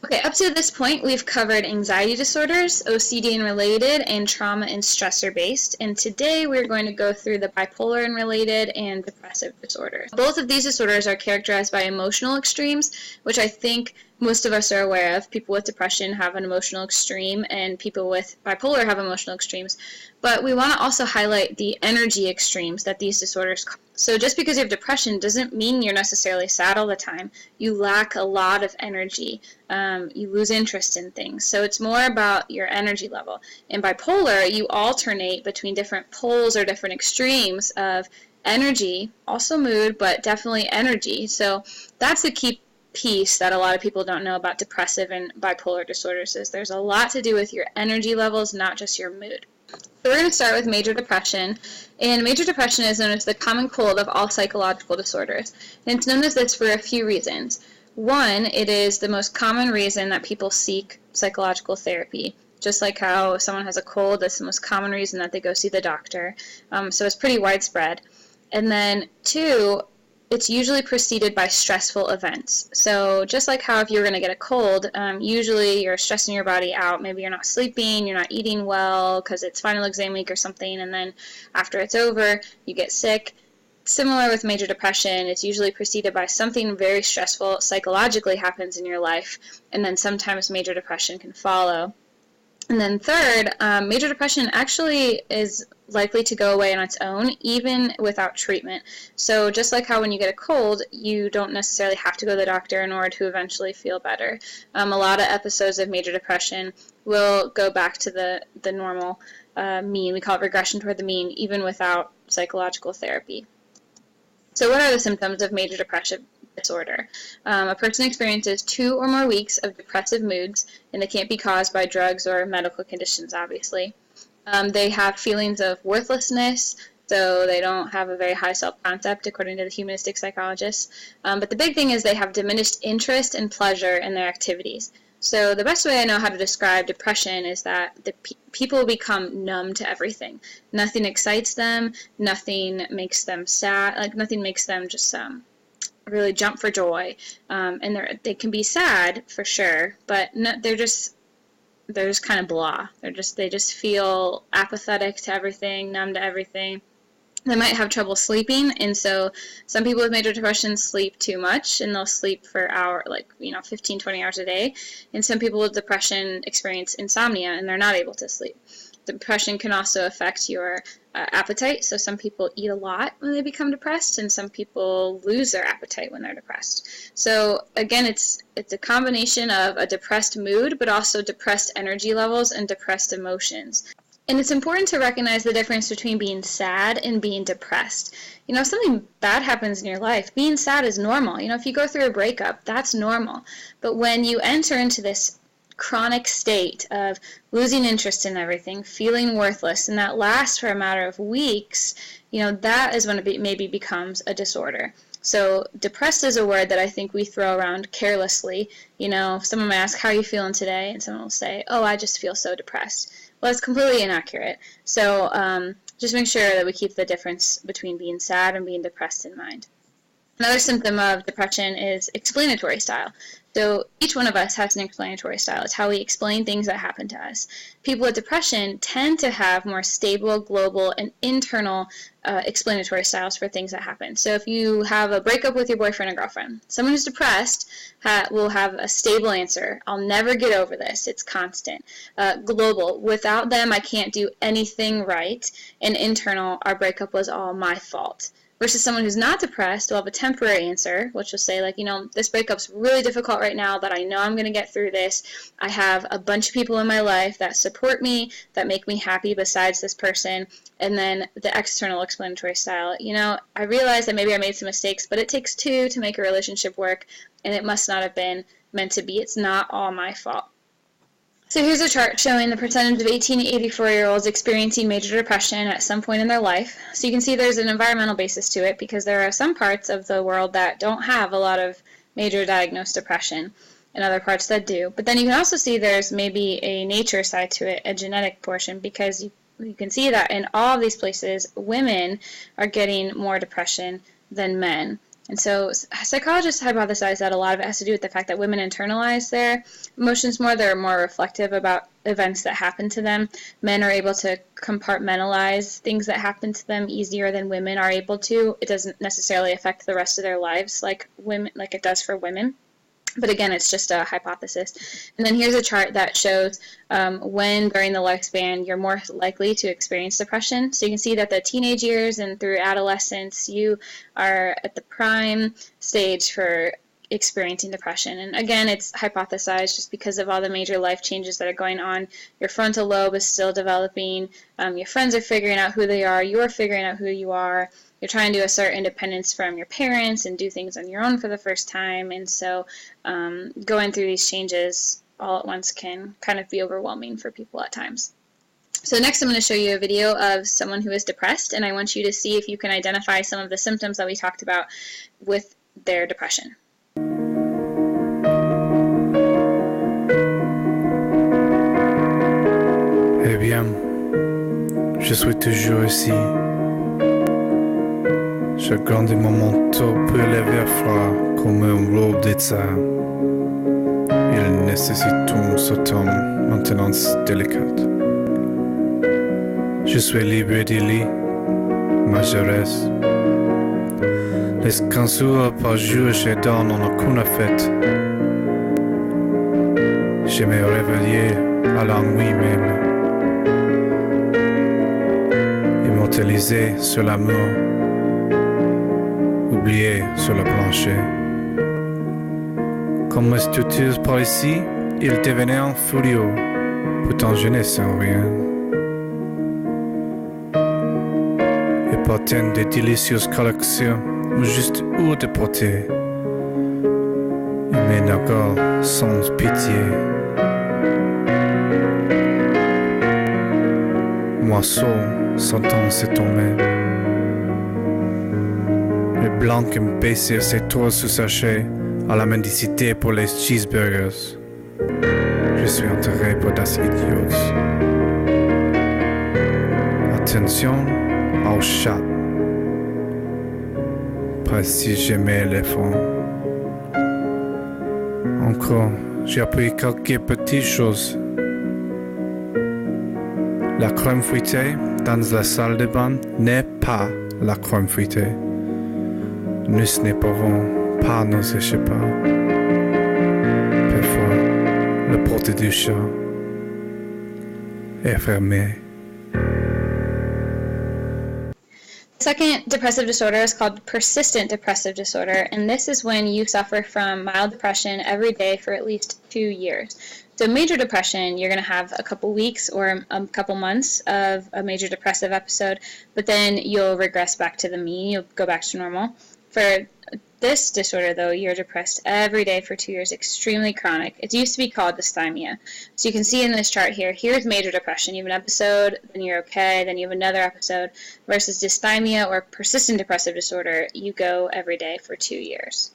Okay, up to this point, we've covered anxiety disorders, OCD and related, and trauma and stressor based. And today we're going to go through the bipolar and related and depressive disorders. Both of these disorders are characterized by emotional extremes, which I think most of us are aware of. People with depression have an emotional extreme, and people with bipolar have emotional extremes. But we want to also highlight the energy extremes that these disorders cause. So just because you have depression doesn't mean you're necessarily sad all the time. You lack a lot of energy. You lose interest in things. So it's more about your energy level. In bipolar, you alternate between different poles or different extremes of energy, also mood, but definitely energy. So that's the key piece that a lot of people don't know about depressive and bipolar disorders, is there's a lot to do with your energy levels, not just your mood. So we're going to start with major depression, and major depression is known as the common cold of all psychological disorders, and it's known as this for a few reasons. One, it is the most common reason that people seek psychological therapy. Just like how if someone has a cold, that's the most common reason that they go see the doctor. So it's pretty widespread. And then two, it's usually preceded by stressful events. So just like how if you're going to get a cold, usually you're stressing your body out. Maybe you're not sleeping, you're not eating well because it's final exam week or something, and then after it's over, you get sick. Similar with major depression, it's usually preceded by something very stressful psychologically happens in your life, and then sometimes major depression can follow. And then third, major depression actually is likely to go away on its own, even without treatment. So just like how when you get a cold, you don't necessarily have to go to the doctor in order to eventually feel better. A lot of episodes of major depression will go back to the normal mean. We call it regression toward the mean, even without psychological therapy. So what are the symptoms of major depressive disorder? A person experiences 2 or more weeks of depressive moods, and they can't be caused by drugs or medical conditions, obviously. They have feelings of worthlessness, so they don't have a very high self-concept, according to the humanistic psychologists. But the big thing is they have diminished interest and pleasure in their activities. So the best way I know how to describe depression is that the people become numb to everything. Nothing excites them, nothing makes them sad, like nothing makes them just really jump for joy. And they can be sad for sure, but they're just kind of blah. They just feel apathetic to everything, numb to everything. They might have trouble sleeping, and so some people with major depression sleep too much, and they'll sleep for 15, 20 hours a day. And some people with depression experience insomnia, and they're not able to sleep. Depression can also affect your appetite, so some people eat a lot when they become depressed, and some people lose their appetite when they're depressed. So again, it's a combination of a depressed mood, but also depressed energy levels and depressed emotions. And it's important to recognize the difference between being sad and being depressed. If something bad happens in your life, being sad is normal. If you go through a breakup, that's normal. But when you enter into this chronic state of losing interest in everything, feeling worthless, and that lasts for a matter of weeks, that is when it maybe becomes a disorder. So depressed is a word that I think we throw around carelessly. If someone might ask, how are you feeling today? And someone will say, oh, I just feel so depressed. Well, it's completely inaccurate. So just make sure that we keep the difference between being sad and being depressed in mind. Another symptom of depression is explanatory style. So each one of us has an explanatory style. It's how we explain things that happen to us. People with depression tend to have more stable, global, and internal explanatory styles for things that happen. So if you have a breakup with your boyfriend or girlfriend, someone who's depressed will have a stable answer. I'll never get over this. It's constant. Global. Without them, I can't do anything right. And internal, our breakup was all my fault. Versus someone who's not depressed will have a temporary answer, which will say, this breakup's really difficult right now, but I know I'm going to get through this. I have a bunch of people in my life that support me, that make me happy besides this person. And then the external explanatory style, I realize that maybe I made some mistakes, but it takes 2 to make a relationship work, and it must not have been meant to be. It's not all my fault. So here's a chart showing the percentage of 18 to 84-year-olds experiencing major depression at some point in their life. So you can see there's an environmental basis to it because there are some parts of the world that don't have a lot of major diagnosed depression and other parts that do. But then you can also see there's maybe a nature side to it, a genetic portion, because you can see that in all of these places, women are getting more depression than men. And so psychologists hypothesize that a lot of it has to do with the fact that women internalize their emotions more. They're more reflective about events that happen to them. Men are able to compartmentalize things that happen to them easier than women are able to. It doesn't necessarily affect the rest of their lives like it does for women. But again, it's just a hypothesis. And then here's a chart that shows when during the lifespan you're more likely to experience depression. So you can see that the teenage years and through adolescence, you are at the prime stage for experiencing depression. And again, it's hypothesized just because of all the major life changes that are going on. Your frontal lobe is still developing. Your friends are figuring out who they are. You're figuring out who you are. You're trying to assert independence from your parents and do things on your own for the first time. And so going through these changes all at once can kind of be overwhelming for people at times. So next I'm going to show you a video of someone who is depressed, and I want you to see if you can identify some of the symptoms that we talked about with their depression. Eh bien, je suis toujours ici. Je grandis mon manteau peu élevé froid comme une robe d'état. Il nécessite une certaine maintenance délicate. Je suis libre du lit, mais je reste. Les 15 heures par jour, je donne en aucune fête. Je me réveille à la nuit même. Immortalisé sur l'amour, oublié sur le plancher. Comme me structure par ici, il devenait un furieux, pourtant je ne sens rien. Et partant de délicieuses collections, juste où de porter, il m'énerve sans pitié. Moi seul, sentant se tomber. Le blanc qui me baissait ses toits sous sachet à la mendicité pour les cheeseburgers. Je suis enterré pour des idiots. Attention au chat. Pas si j'aimais l'éléphant. Encore, j'ai appris quelques petites choses. La crème fouettée dans la salle de bain n'est pas la crème fouettée. Nous ne pouvons pas nous échapper. Parfois, la porte du chat est fermée. The second depressive disorder is called persistent depressive disorder, and this is when you suffer from mild depression every day for at least 2 years. So major depression, you're going to have a couple weeks or a couple months of a major depressive episode, but then you'll regress back to the mean, you'll go back to normal. For this disorder, though, you're depressed every day for 2 years, extremely chronic. It used to be called dysthymia. So you can see in this chart here, here's major depression. You have an episode, then you're okay, then you have another episode, versus dysthymia or persistent depressive disorder, you go every day for 2 years.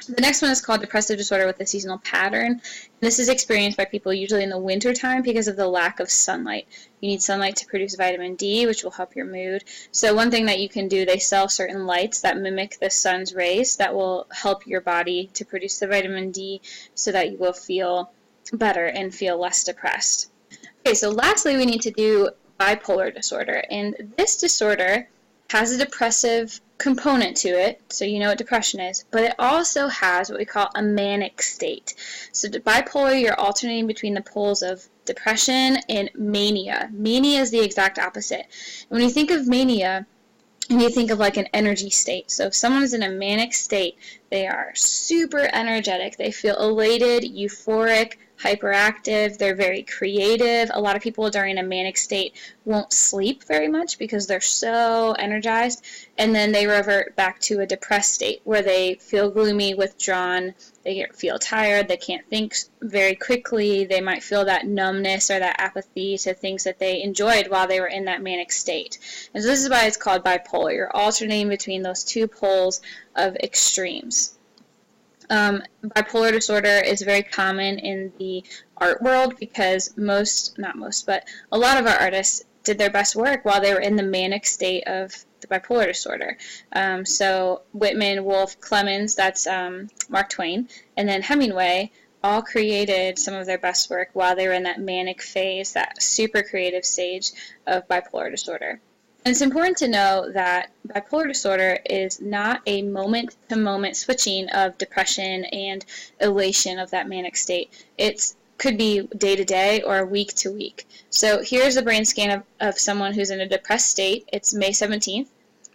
The next one is called depressive disorder with a seasonal pattern. This is experienced by people usually in the winter time because of the lack of sunlight. You need sunlight to produce vitamin D, which will help your mood. So one thing that you can do, they sell certain lights that mimic the sun's rays that will help your body to produce the vitamin D so that you will feel better and feel less depressed. Okay, so lastly we need to do bipolar disorder. And this disorder has a depressive component to it, so you know what depression is, but it also has what we call a manic state. So bipolar, you're alternating between the poles of depression and mania. Mania is the exact opposite. And when you think of mania, and you think of like an energy state. So if someone is in a manic state, they are super energetic. They feel elated, euphoric, hyperactive. They're very creative. A lot of people during a manic state won't sleep very much because they're so energized. And then they revert back to a depressed state where they feel gloomy, withdrawn. They feel tired. They can't think very quickly. They might feel that numbness or that apathy to things that they enjoyed while they were in that manic state. And so this is why it's called bipolar. You're alternating between those two poles of extremes. Bipolar disorder is very common in the art world because not most, but a lot of our artists did their best work while they were in the manic state of the bipolar disorder. So Whitman, Woolf, Clemens, that's Mark Twain, and then Hemingway all created some of their best work while they were in that manic phase, that super creative stage of bipolar disorder. And it's important to know that bipolar disorder is not a moment-to-moment switching of depression and elation of that manic state. It could be day-to-day or week-to-week. So here's a brain scan of someone who's in a depressed state. It's May 17th.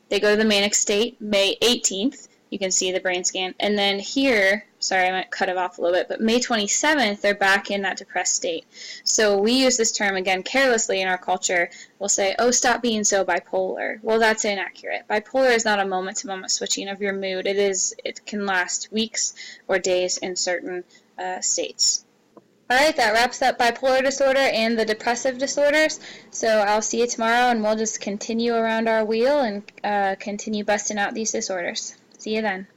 They go to the manic state May 18th. You can see the brain scan. And then here, sorry, I might cut it off a little bit, but May 27th, they're back in that depressed state. So we use this term, again, carelessly in our culture. We'll say, oh, stop being so bipolar. Well, that's inaccurate. Bipolar is not a moment-to-moment switching of your mood. It can last weeks or days in certain states. All right, that wraps up bipolar disorder and the depressive disorders. So I'll see you tomorrow, and we'll just continue around our wheel and continue busting out these disorders. See you then.